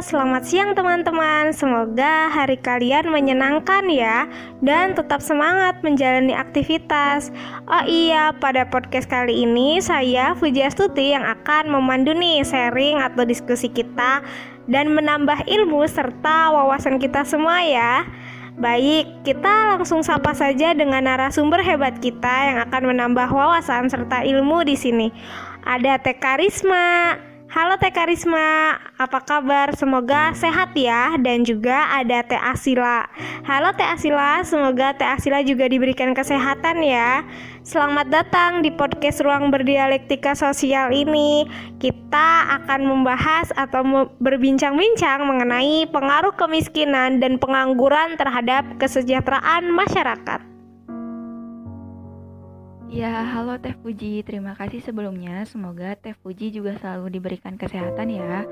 selamat siang teman-teman. Semoga hari kalian menyenangkan ya, dan tetap semangat menjalani aktivitas. Oh iya, pada podcast kali ini saya Fujiastuti yang akan memandu nih sharing atau diskusi kita dan menambah ilmu serta wawasan kita semua ya. Baik, kita langsung sapa saja dengan narasumber hebat kita yang akan menambah wawasan serta ilmu di sini. Ada Teh Karisma. Halo Teh Karisma, apa kabar? Semoga sehat ya. Dan juga ada Teh Asila. Halo Teh Asila, semoga Teh Asila juga diberikan kesehatan ya. Selamat datang di podcast Ruang Berdialektika Sosial ini. Kita akan membahas atau berbincang-bincang mengenai pengaruh kemiskinan dan pengangguran terhadap kesejahteraan masyarakat. Ya, halo Teh Fuji. Terima kasih sebelumnya. Semoga Teh Fuji juga selalu diberikan kesehatan ya.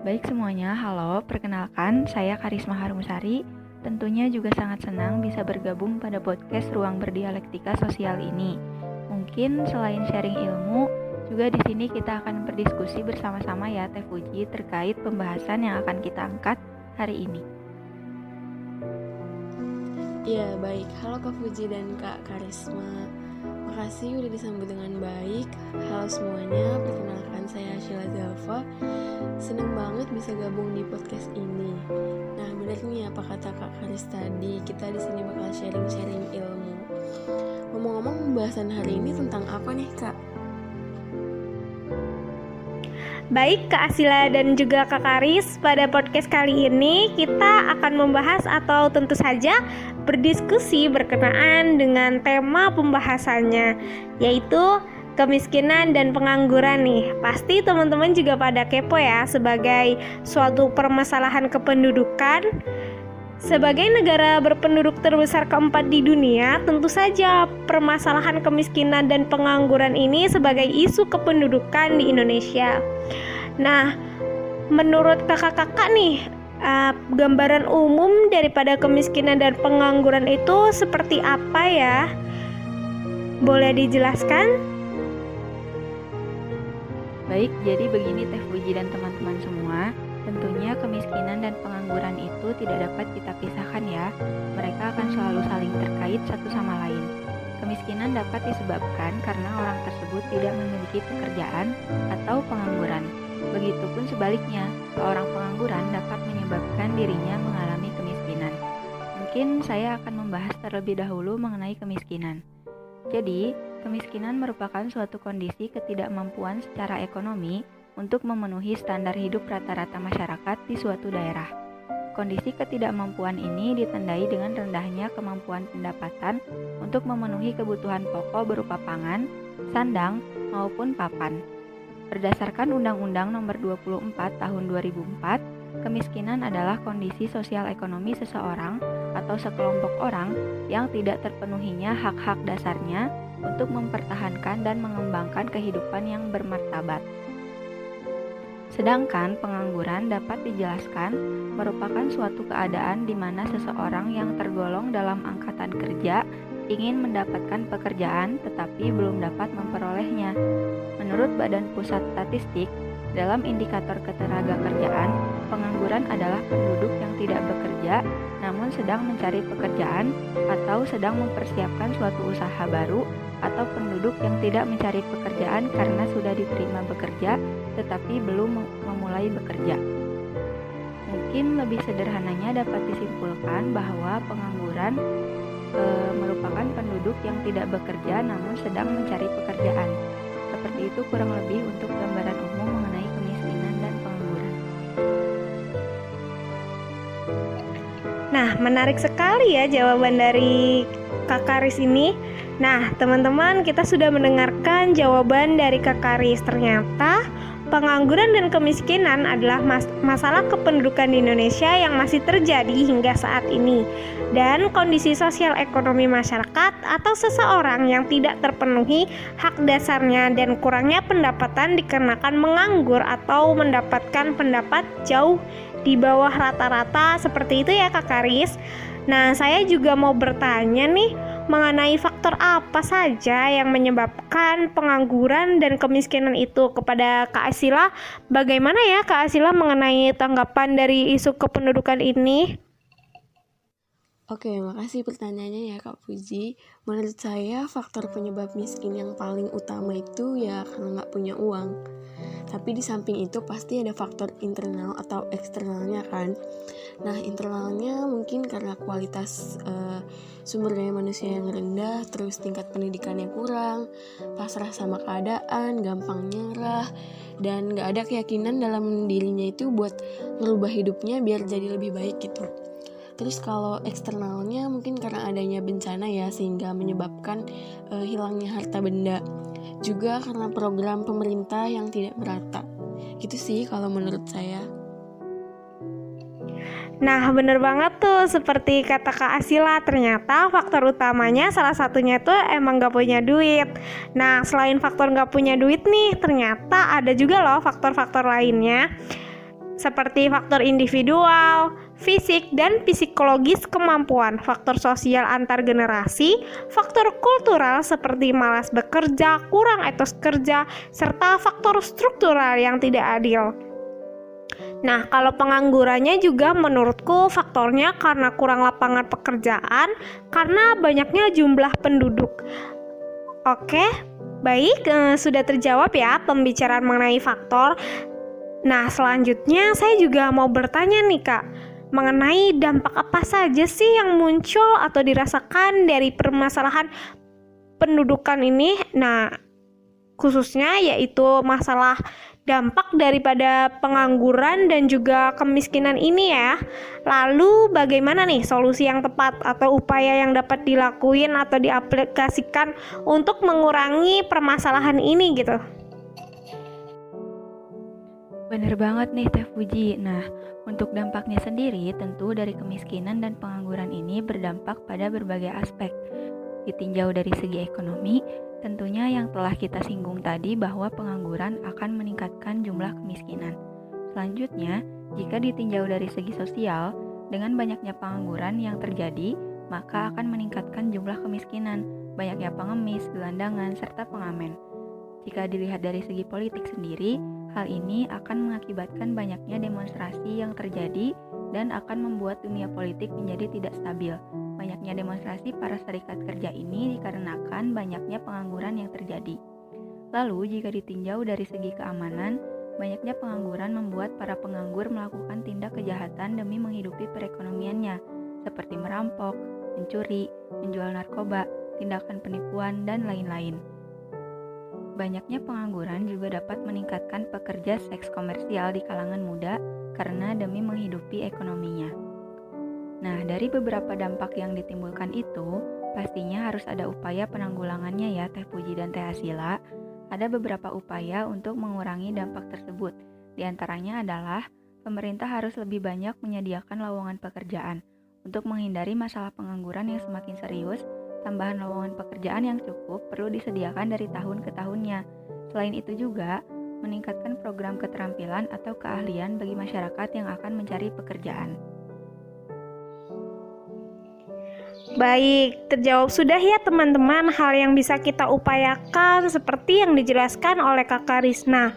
Baik semuanya, halo. Perkenalkan, saya Karisma Harumsari. Tentunya juga sangat senang bisa bergabung pada podcast Ruang Berdialektika Sosial ini. Mungkin selain sharing ilmu, juga di sini kita akan berdiskusi bersama-sama ya Teh Fuji terkait pembahasan yang akan kita angkat hari ini. Iya, baik. Halo Kak Fuji dan Kak Karisma. Makasih udah disambut dengan baik. Halo semuanya, perkenalkan saya Sheila Zelva. Seneng banget bisa gabung di podcast ini. Nah, benar nih apa kata Kak Karis tadi, kita di sini bakal sharing-sharing ilmu. Ngomong-ngomong, pembahasan hari ini tentang apa nih, Kak? Baik Kak Asila dan juga Kak Karis, pada podcast kali ini kita akan membahas atau tentu saja berdiskusi berkenaan dengan tema pembahasannya, yaitu kemiskinan dan pengangguran nih. Pasti teman-teman juga pada kepo ya, sebagai suatu permasalahan kependudukan. Sebagai negara berpenduduk terbesar keempat di dunia, tentu saja permasalahan kemiskinan dan pengangguran ini sebagai isu kependudukan di Indonesia. Nah, menurut kakak-kakak nih, gambaran umum daripada kemiskinan dan pengangguran itu seperti apa ya? Boleh dijelaskan? Baik, jadi begini Teh Fuji dan teman-teman semua. Tentunya kemiskinan dan pengangguran itu tidak dapat kita pisahkan ya. Mereka akan selalu saling terkait satu sama lain. Kemiskinan dapat disebabkan karena orang tersebut tidak memiliki pekerjaan atau pengangguran. Begitupun sebaliknya, seorang pengangguran dapat menyebabkan dirinya mengalami kemiskinan. Mungkin saya akan membahas terlebih dahulu mengenai kemiskinan. Jadi, kemiskinan merupakan suatu kondisi ketidakmampuan secara ekonomi untuk memenuhi standar hidup rata-rata masyarakat di suatu daerah. Kondisi ketidakmampuan ini ditandai dengan rendahnya kemampuan pendapatan untuk memenuhi kebutuhan pokok berupa pangan, sandang, maupun papan. Berdasarkan Undang-Undang Nomor 24 Tahun 2004, kemiskinan adalah kondisi sosial ekonomi seseorang atau sekelompok orang yang tidak terpenuhinya hak-hak dasarnya untuk mempertahankan dan mengembangkan kehidupan yang bermartabat. Sedangkan pengangguran dapat dijelaskan merupakan suatu keadaan di mana seseorang yang tergolong dalam angkatan kerja ingin mendapatkan pekerjaan tetapi belum dapat memperolehnya. Menurut Badan Pusat Statistik, dalam indikator ketenagakerjaan, pengangguran adalah penduduk yang tidak bekerja namun sedang mencari pekerjaan atau sedang mempersiapkan suatu usaha baru, atau penduduk yang tidak mencari pekerjaan karena sudah diterima bekerja tetapi belum memulai bekerja. Mungkin lebih sederhananya dapat disimpulkan bahwa pengangguran merupakan penduduk yang tidak bekerja namun sedang mencari pekerjaan. Seperti itu kurang lebih untuk gambaran umum mengenai kemiskinan dan pengangguran. Nah, menarik sekali ya jawaban dari Kak Karis ini. Nah, teman-teman, kita sudah mendengarkan jawaban dari Kak Karis. Ternyata pengangguran dan kemiskinan adalah masalah kependudukan di Indonesia yang masih terjadi hingga saat ini. Dan kondisi sosial ekonomi masyarakat atau seseorang yang tidak terpenuhi hak dasarnya dan kurangnya pendapatan dikarenakan menganggur atau mendapatkan pendapat jauh di bawah rata-rata, seperti itu ya Kak Karis. Nah, saya juga mau bertanya nih, mengenai faktor apa saja yang menyebabkan pengangguran dan kemiskinan itu kepada Kak Asila. Bagaimana ya Kak Asila mengenai tanggapan dari isu kependudukan ini? Oke, makasih pertanyaannya ya Kak Puji. Menurut saya faktor penyebab miskin yang paling utama itu ya karena nggak punya uang. Tapi di samping itu pasti ada faktor internal atau eksternalnya kan. Nah, internalnya mungkin karena kualitas sumber daya manusia yang rendah, terus tingkat pendidikan yang kurang, pasrah sama keadaan, gampang nyerah, dan nggak ada keyakinan dalam dirinya itu buat merubah hidupnya biar jadi lebih baik gitu. Terus kalau eksternalnya mungkin karena adanya bencana ya, sehingga menyebabkan hilangnya harta benda. Juga karena program pemerintah yang tidak merata. Gitu sih kalau menurut saya. Nah, bener banget tuh, seperti kata Kak Asila, ternyata faktor utamanya salah satunya tuh emang gak punya duit. Nah, selain faktor gak punya duit nih, ternyata ada juga loh faktor-faktor lainnya, seperti faktor individual, fisik dan psikologis kemampuan, faktor sosial antar generasi, faktor kultural seperti malas bekerja, kurang etos kerja, serta faktor struktural yang tidak adil. Nah, kalau penganggurannya juga menurutku faktornya karena kurang lapangan pekerjaan, karena banyaknya jumlah penduduk. Oke, baik, sudah terjawab ya pembicaraan mengenai faktor. Nah, selanjutnya saya juga mau bertanya nih Kak, mengenai dampak apa saja sih yang muncul atau dirasakan dari permasalahan pendudukan ini. Nah, khususnya yaitu masalah dampak daripada pengangguran dan juga kemiskinan ini ya. Lalu bagaimana nih solusi yang tepat atau upaya yang dapat dilakuin atau diaplikasikan untuk mengurangi permasalahan ini gitu? Bener banget nih Teh Puji. Nah, untuk dampaknya sendiri tentu dari kemiskinan dan pengangguran ini berdampak pada berbagai aspek. Ditinjau dari segi ekonomi, tentunya yang telah kita singgung tadi bahwa pengangguran akan meningkatkan jumlah kemiskinan. Selanjutnya, jika ditinjau dari segi sosial, dengan banyaknya pengangguran yang terjadi, maka akan meningkatkan jumlah kemiskinan, banyaknya pengemis, gelandangan, serta pengamen. Jika dilihat dari segi politik sendiri, hal ini akan mengakibatkan banyaknya demonstrasi yang terjadi dan akan membuat dunia politik menjadi tidak stabil. Banyaknya demonstrasi para serikat kerja ini dikarenakan banyaknya pengangguran yang terjadi. Lalu, jika ditinjau dari segi keamanan, banyaknya pengangguran membuat para penganggur melakukan tindak kejahatan demi menghidupi perekonomiannya, seperti merampok, mencuri, menjual narkoba, tindakan penipuan, dan lain-lain. Banyaknya pengangguran juga dapat meningkatkan pekerja seks komersial di kalangan muda karena demi menghidupi ekonominya. Nah, dari beberapa dampak yang ditimbulkan itu, pastinya harus ada upaya penanggulangannya ya Teh Puji dan Teh Asila. Ada beberapa upaya untuk mengurangi dampak tersebut. Di antaranya adalah pemerintah harus lebih banyak menyediakan lowongan pekerjaan. Untuk menghindari masalah pengangguran yang semakin serius, tambahan lowongan pekerjaan yang cukup perlu disediakan dari tahun ke tahunnya. Selain itu juga, meningkatkan program keterampilan atau keahlian bagi masyarakat yang akan mencari pekerjaan. Baik, terjawab sudah ya teman-teman hal yang bisa kita upayakan seperti yang dijelaskan oleh Kakak Risna.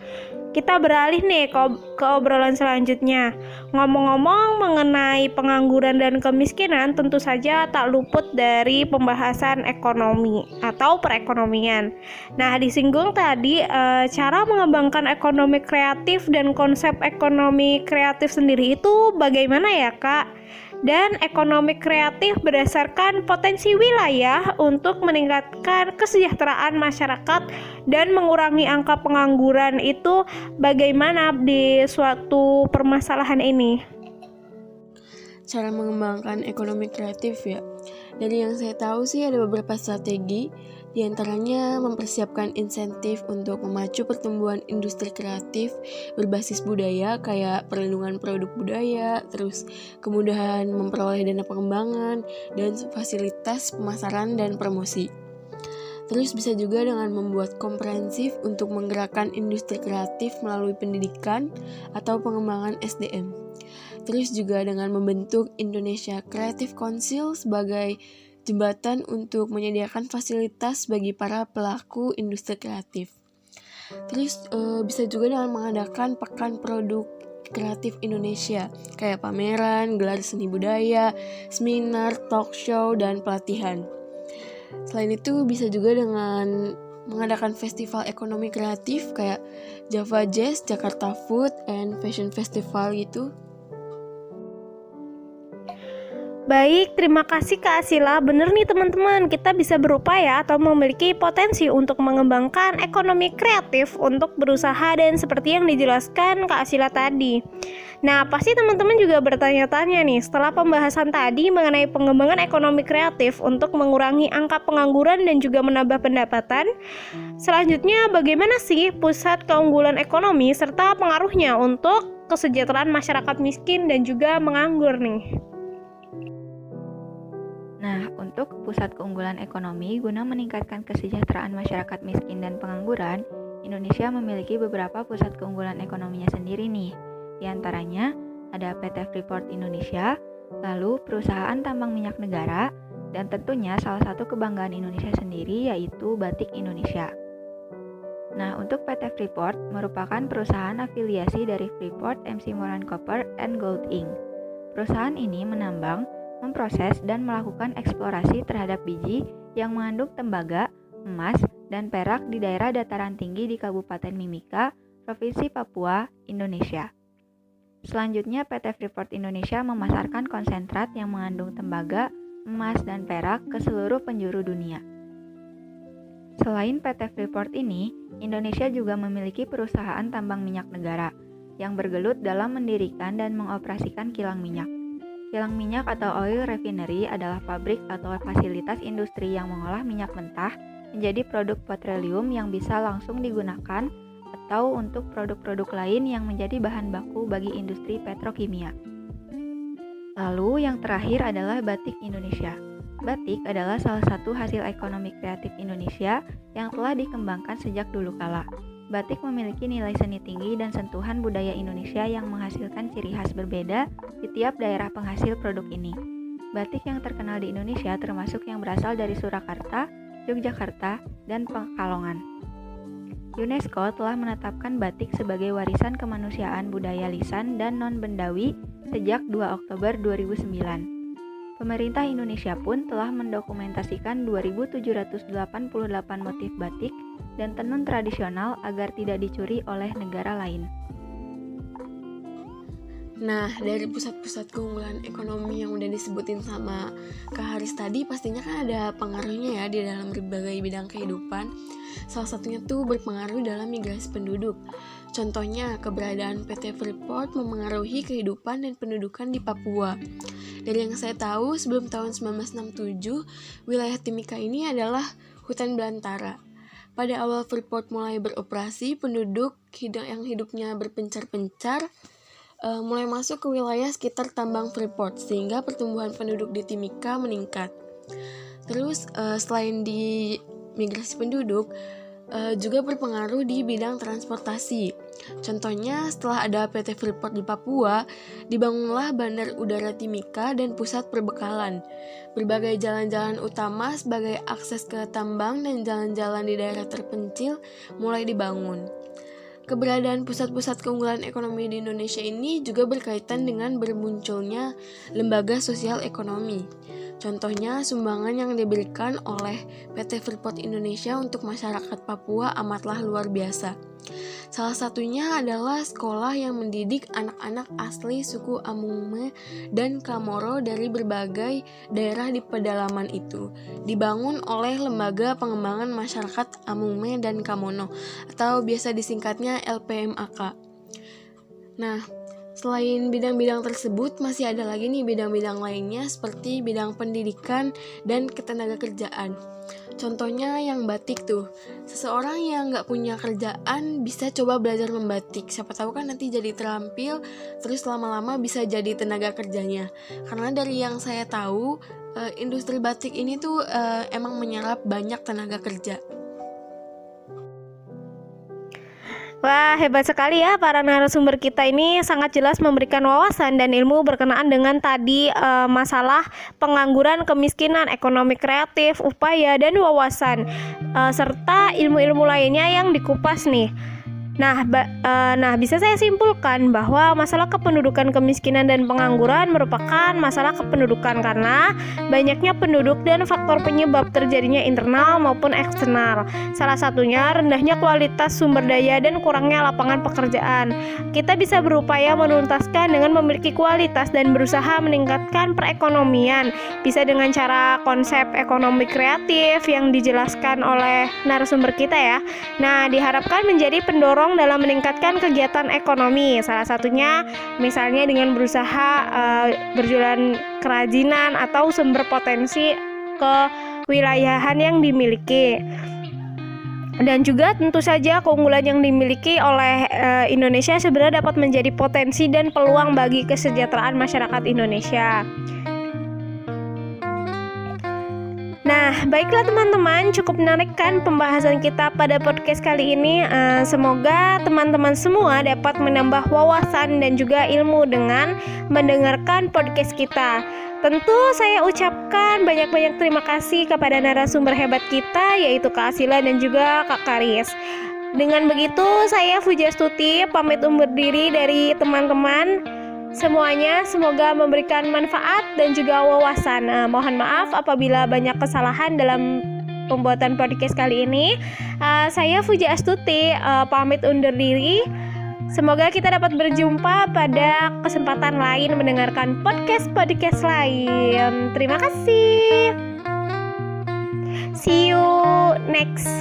Kita beralih nih ke obrolan selanjutnya. Ngomong-ngomong mengenai pengangguran dan kemiskinan, tentu saja tak luput dari pembahasan ekonomi atau perekonomian. Nah, disinggung tadi cara mengembangkan ekonomi kreatif dan konsep ekonomi kreatif sendiri itu bagaimana ya Kak? Dan ekonomi kreatif berdasarkan potensi wilayah untuk meningkatkan kesejahteraan masyarakat dan mengurangi angka pengangguran itu bagaimana di suatu permasalahan ini? Cara mengembangkan ekonomi kreatif ya. Dari yang saya tahu sih ada beberapa strategi, diantaranya mempersiapkan insentif untuk memacu pertumbuhan industri kreatif berbasis budaya kayak perlindungan produk budaya, terus kemudahan memperoleh dana pengembangan, dan fasilitas pemasaran dan promosi. Terus bisa juga dengan membuat komprehensif untuk menggerakkan industri kreatif melalui pendidikan atau pengembangan SDM. Terus juga dengan membentuk Indonesia Creative Council sebagai jembatan untuk menyediakan fasilitas bagi para pelaku industri kreatif. Terus bisa juga dengan mengadakan pekan produk kreatif Indonesia, kayak pameran, gelar seni budaya, seminar, talk show, dan pelatihan. Selain itu bisa juga dengan mengadakan festival ekonomi kreatif kayak Java Jazz, Jakarta Food and Fashion Festival gitu. Baik, terima kasih Kak Asila. Bener nih teman-teman, kita bisa berupaya atau memiliki potensi untuk mengembangkan ekonomi kreatif untuk berusaha dan seperti yang dijelaskan Kak Asila tadi. Nah, pasti teman-teman juga bertanya-tanya nih, setelah pembahasan tadi mengenai pengembangan ekonomi kreatif untuk mengurangi angka pengangguran dan juga menambah pendapatan, selanjutnya bagaimana sih pusat keunggulan ekonomi serta pengaruhnya untuk kesejahteraan masyarakat miskin dan juga menganggur nih? Nah, untuk pusat keunggulan ekonomi guna meningkatkan kesejahteraan masyarakat miskin dan pengangguran, Indonesia memiliki beberapa pusat keunggulan ekonominya sendiri nih. Di antaranya ada PT Freeport Indonesia, lalu perusahaan tambang minyak negara, dan tentunya salah satu kebanggaan Indonesia sendiri yaitu Batik Indonesia. Nah, untuk PT Freeport merupakan perusahaan afiliasi dari Freeport MC Moran Copper and Gold Inc. Perusahaan ini menambang, memproses dan melakukan eksplorasi terhadap biji yang mengandung tembaga, emas, dan perak di daerah dataran tinggi di Kabupaten Mimika, Provinsi Papua, Indonesia. Selanjutnya, PT Freeport Indonesia memasarkan konsentrat yang mengandung tembaga, emas, dan perak ke seluruh penjuru dunia. Selain PT Freeport ini, Indonesia juga memiliki perusahaan tambang minyak negara yang bergelut dalam mendirikan dan mengoperasikan kilang minyak. Kilang minyak atau oil refinery adalah pabrik atau fasilitas industri yang mengolah minyak mentah menjadi produk petroleum yang bisa langsung digunakan atau untuk produk-produk lain yang menjadi bahan baku bagi industri petrokimia. Lalu yang terakhir adalah Batik Indonesia. Batik adalah salah satu hasil ekonomi kreatif Indonesia yang telah dikembangkan sejak dulu kala. Batik memiliki nilai seni tinggi dan sentuhan budaya Indonesia yang menghasilkan ciri khas berbeda di tiap daerah penghasil produk ini. Batik yang terkenal di Indonesia termasuk yang berasal dari Surakarta, Yogyakarta, dan Pekalongan. UNESCO telah menetapkan batik sebagai warisan kemanusiaan budaya lisan dan non-bendawi sejak 2 Oktober 2009. Pemerintah Indonesia pun telah mendokumentasikan 2.788 motif batik dan tenun tradisional agar tidak dicuri oleh negara lain. Nah, dari pusat-pusat keunggulan ekonomi yang udah disebutin sama Kak Haris tadi, pastinya kan ada pengaruhnya ya di dalam berbagai bidang kehidupan. Salah satunya tuh berpengaruh dalam migrasi penduduk. Contohnya, keberadaan PT Freeport memengaruhi kehidupan dan pendudukan di Papua. Dari yang saya tahu, sebelum tahun 1967, wilayah Timika ini adalah hutan belantara. Pada awal Freeport mulai beroperasi, penduduk yang hidupnya berpencar-pencar mulai masuk ke wilayah sekitar tambang Freeport, sehingga pertumbuhan penduduk di Timika meningkat. Terus selain di migrasi penduduk, juga berpengaruh di bidang transportasi. Contohnya, setelah ada PT Freeport di Papua, dibangunlah Bandar Udara Timika dan pusat perbekalan. Berbagai jalan-jalan utama sebagai akses ke tambang dan jalan-jalan di daerah terpencil mulai dibangun. Keberadaan pusat-pusat keunggulan ekonomi di Indonesia ini juga berkaitan dengan bermunculnya lembaga sosial ekonomi. Contohnya, sumbangan yang diberikan oleh PT Freeport Indonesia untuk masyarakat Papua amatlah luar biasa. Salah satunya adalah sekolah yang mendidik anak-anak asli suku Amume dan Kamoro dari berbagai daerah di pedalaman itu. Dibangun oleh Lembaga Pengembangan Masyarakat Amume dan Kamono, atau biasa disingkatnya LPMAK. Nah, selain bidang-bidang tersebut, masih ada lagi nih bidang-bidang lainnya seperti bidang pendidikan dan ketenagakerjaan. Contohnya yang batik tuh, seseorang yang nggak punya kerjaan bisa coba belajar membatik. Siapa tahu kan nanti jadi terampil, terus lama-lama bisa jadi tenaga kerjanya. Karena dari yang saya tahu, industri batik ini tuh emang menyerap banyak tenaga kerja. Wah, hebat sekali ya para narasumber kita ini, sangat jelas memberikan wawasan dan ilmu berkenaan dengan tadi masalah pengangguran, kemiskinan, ekonomi kreatif, upaya, dan wawasan, serta ilmu-ilmu lainnya yang dikupas nih. Nah, bisa saya simpulkan bahwa masalah kependudukan, kemiskinan, dan pengangguran merupakan masalah kependudukan karena banyaknya penduduk dan faktor penyebab terjadinya internal maupun eksternal. Salah satunya rendahnya kualitas sumber daya dan kurangnya lapangan pekerjaan. Kita bisa berupaya menuntaskan dengan memiliki kualitas dan berusaha meningkatkan perekonomian. Bisa dengan cara konsep ekonomi kreatif yang dijelaskan oleh narasumber kita ya. Nah, diharapkan menjadi pendorong dalam meningkatkan kegiatan ekonomi. Salah satunya misalnya dengan berusaha berjualan kerajinan atau sumber potensi kewilayahan yang dimiliki. Dan juga tentu saja keunggulan yang dimiliki oleh Indonesia sebenarnya dapat menjadi potensi dan peluang bagi kesejahteraan masyarakat Indonesia. Nah, baiklah teman-teman, cukup menarik kan pembahasan kita pada podcast kali ini. Semoga teman-teman semua dapat menambah wawasan dan juga ilmu dengan mendengarkan podcast kita. Tentu saya ucapkan banyak-banyak terima kasih kepada narasumber hebat kita, yaitu Kak Asila dan juga Kak Karis. Dengan begitu, saya Fujiastuti pamit undur diri dari teman-teman semuanya. Semoga memberikan manfaat dan juga wawasan. Mohon maaf apabila banyak kesalahan dalam pembuatan podcast kali ini. Saya Fujiastuti pamit undur diri. Semoga kita dapat berjumpa pada kesempatan lain mendengarkan podcast lain. Terima kasih. See you next.